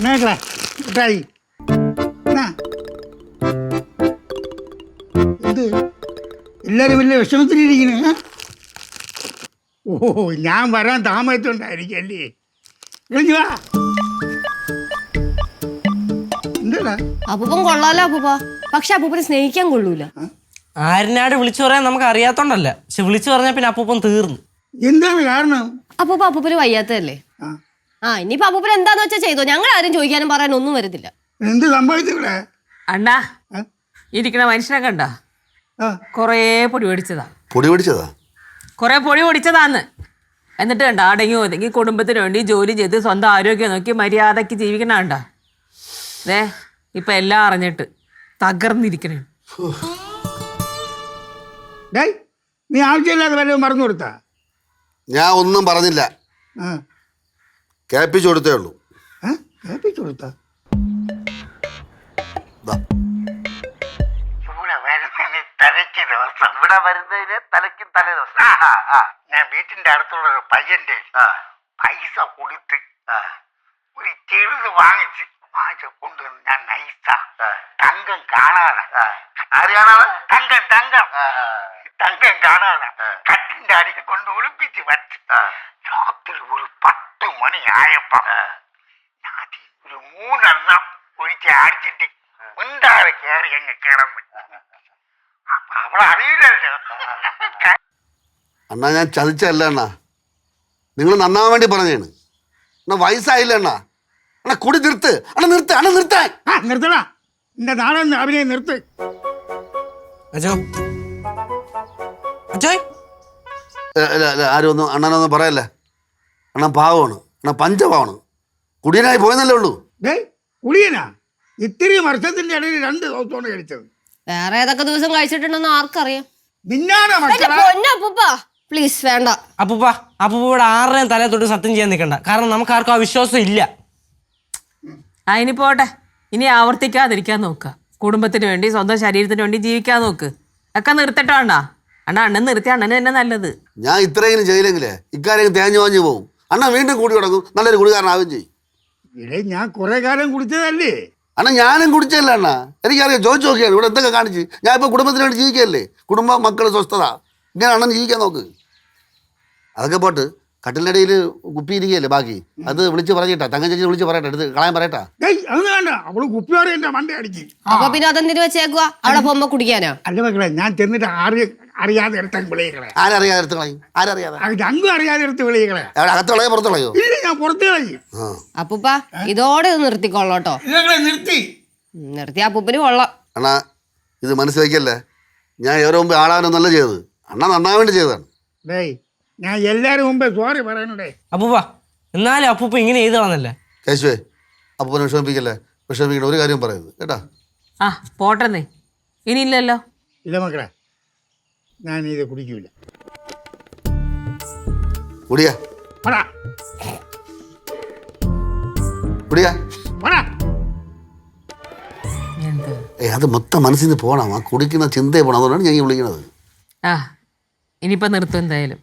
മേഖല ഇട്ടായി ഇത് എല്ലാരും വലിയ വിഷമത്തിലിരിക്കണേ. ഓ ഞാൻ വരാൻ താമസിച്ചുണ്ടായിരിക്കും അല്ലേ? വിളിച്ചു വാ. എന്താടാ അപ്പൂപ്പൻ കൊള്ളാലോ അപ്പൂപ്പ, പക്ഷെ അപ്പൂപ്പനെ സ്നേഹിക്കാൻ കൊള്ളൂല. ആരിനാട് വിളിച്ചു പറയാൻ നമുക്ക് അറിയാത്തോണ്ടല്ല, പക്ഷെ വിളിച്ചു പറഞ്ഞാൽ പിന്നെ അപ്പൂപ്പൻ തീർന്നു. എന്താണ് കാരണം? അപ്പൂപ്പന് വയ്യാത്തതല്ലേ. ഇനിയിപ്പോ അപ്പൂപ്പൻ എന്താന്ന് വെച്ചാൽ ചെയ്തോ, ഞങ്ങൾ ആരും ചോദിക്കാനും പറയാനും ഒന്നും വരുന്നില്ല. എന്ത് സംഭവിച്ചിവിടെ? അണ്ണാ ഇരിക്കണ മനുഷ്യനെ കണ്ട കൊറേ പൊടി പൊടിച്ചതാ. കൊറേ പൊടി പൊടിച്ചതാന്ന്. എന്നിട്ട് കണ്ട അടങ്ങി ഒതുങ്ങി കുടുംബത്തിന് വേണ്ടി ജോലി ചെയ്ത് സ്വന്തം ആരോഗ്യം നോക്കി മര്യാദക്ക് ജീവിക്കണ കണ്ട. ദേ ഇപ്പൊ എല്ലാം അറിഞ്ഞിട്ട് തകർന്നിരിക്കണേ. നീ ആവശ്യമില്ലാതെ വല്ലതും മറന്നു കൊടുത്താ? ഞാൻ ഒന്നും പറഞ്ഞില്ല, കേൾപ്പിച്ചു കൊടുത്തേ ഉള്ളൂ. കേൾപ്പിച്ചു കൊടുത്താ? ഇവിടെ വരുന്നതിന് തലയ്ക്കും തലേ ദിവസം ഞാൻ വീട്ടിന്റെ അടുത്തുള്ള ഒരു പയ്യന്റെ പൈസ കൊടുത്ത് ഒരു ചെറുത് വാങ്ങിച്ച് കൊണ്ടുവന്ന് ഞാൻ നൈസ തങ്കം കാണാതെ തങ്കം കാണാതെ കട്ടിന്റെ അടിയിൽ കൊണ്ട് ഒളിപ്പിച്ച് വച്ച് രാത്രി ഒരു 10 മണി ആയപ്പോ ഞാൻ ഒരു 3 എണ്ണം ഒഴിച്ച് അടിച്ചിട്ട് മുണ്ടാതെ കയറി അങ്ങ് കിടന്നു. അപ്പൊ അവളറിയില്ലല്ലോ. അണ്ണാ ഞാൻ ചതിച്ചല്ല അണ്ണാ, നിങ്ങൾ നന്നാവാൻ വേണ്ടി പറഞ്ഞാണ്. എന്നാ വയസ്സായില്ല അണ്ണാ. അണ്ണാ കുടി നിർത്ത്, അണ്ണ നിർത്ത്, അണ്ണ നിർത്താൻ. നിർത്തണ എന്റെ നാടൻ അഭിനയം നിർത്ത്. ആരും ഒന്നും അണ്ണനൊന്നും പറയല്ലേ. അണ്ണൻ പാവമാണ്, അണ്ണൻ പഞ്ചപാവാണ്. കുടിയനായി പോയെന്നല്ലേ ഉള്ളൂ. കുടിയനാ? ഇത്തിരി വർഷത്തിന്റെ ഇടയിൽ 2 ദിവസമാണ് കഴിച്ചത്. വേറെ ഏതൊക്കെ ദിവസം കഴിച്ചിട്ടുണ്ടെന്ന് ആർക്കറിയാം. പ്ലീസ് വേണ്ട അപ്പൂപ്പയുടെ ആരുടെയും തലേ തൊട്ട് സത്യം ചെയ്യാൻ നിൽക്കണ്ട, കാരണം നമുക്ക് ആർക്കും ആ വിശ്വാസം ഇല്ല. അതിനി പോട്ടെ, ഇനി ആവർത്തിക്കാതിരിക്കാൻ നോക്കുക. കുടുംബത്തിന് വേണ്ടി സ്വന്തം ശരീരത്തിന് വേണ്ടി ജീവിക്കാൻ നോക്ക്. ഒക്കെ നിർത്തിട്ടോ അണ്ണാ. അണ്ണൻ നിർത്തി അണ്ണന് തന്നെ നല്ലത്. ഞാൻ ഇത്രയെങ്കിലും ചെയ്യില്ലെങ്കിലേ ഇക്കാര്യം തേഞ്ഞു വാഞ്ഞു പോകും. അണ്ണ വീണ്ടും കൂടി കിടക്കും, നല്ലൊരു കുടികാരനാവുകയും ചെയ്യും. ഞാൻ കുറെ കാലം കുടിച്ചതല്ലേ അണ്ണ. ഞാനും കുടിച്ചല്ല അണ്ണ, എനിക്കറിയാം. ചോദിച്ചു നോക്കിയാണ് ഇവിടെ എന്തൊക്കെ കാണിച്ച്. ഞാൻ ഇപ്പോൾ കുടുംബത്തിന് വേണ്ടി ജീവിക്കുകയല്ലേ. കുടുംബം, മക്കൾ, സ്വസ്ഥത, ഇങ്ങനെ അണ്ണൻ ജീവിക്കാൻ നോക്ക്. അതൊക്കെ പോട്ട് കട്ടിലിൻ്റെ ഇടയിൽ കുപ്പി ഇരിക്കുകയല്ലേ ബാക്കി, അത് വിളിച്ച് പറയട്ടാ. തങ്കം ചേച്ചി വിളിച്ച് പറയട്ടെ, എടുത്ത് കളയാൻ പറയട്ടാ. അവള് കുപ്പി മണ്ട അടിക്കും. അപ്പൊ പിന്നെ അതെന്തിനു വെച്ചേക്കുക, അവിടെ പോകുമ്പോ കുടിക്കാനോ? അല്ല മക്കളെ, ഞാൻ ചെന്നിട്ട് അറിയാതെ എടുത്ത വിളികളെ. ആരറിയാതെ എടുത്ത് കളയും? ആരറിയാതെ? അങ്ങും അറിയാതെ എടുത്ത് വിളികളെ. അകത്ത് കളയോ പുറത്ത് കളയോ? ഇല്ല, ഞാൻ പുറത്ത് കളയും. അപ്പൂപ്പ ഇതോടെ ഇത് നിർത്തിക്കൊള്ളോട്ടോ. നിർത്തി അപ്പൂപ്പന് കൊള്ളാം. അണ്ണാ ഇത് മനസ്സിലാക്കിയല്ലേ, ഞാൻ ഏറെ മുമ്പ് ആളാവനൊന്നല്ല ചെയ്തത്, അണ്ണ നന്നാൻ വേണ്ടി ചെയ്തതാണ്. ഞാൻ എല്ലാരും മുമ്പേ സോറി പറയണേ. അപ്പൂപ്പ എന്നാലും അപ്പൂപ്പ ഇങ്ങനെ ചെയ്താന്നല്ലേ. കേശുവേ, അപ്പൂപ്പനെ വിഷമിപ്പിക്കല്ലേ. വിഷമിപ്പിക്കണ ഒരു കാര്യം പറയുന്നത് കേട്ടാ. പോട്ടെന്നേ, ഇനിയില്ലല്ലോ. ഇല്ല മക്കളെ, ഞാൻ ഇത് കുടിക്കൂല. കുടിയാ കുടിയാ. അത് മൊത്തം മനസ്സിൽ നിന്ന് പോകണം. ആ കുടിക്കുന്ന ചിന്തയെ പോകണം. അതുകൊണ്ടാണ് ഞാൻ ഈ വിളിക്കണത്. ഇനിയിപ്പോ നിർത്തും എന്തായാലും.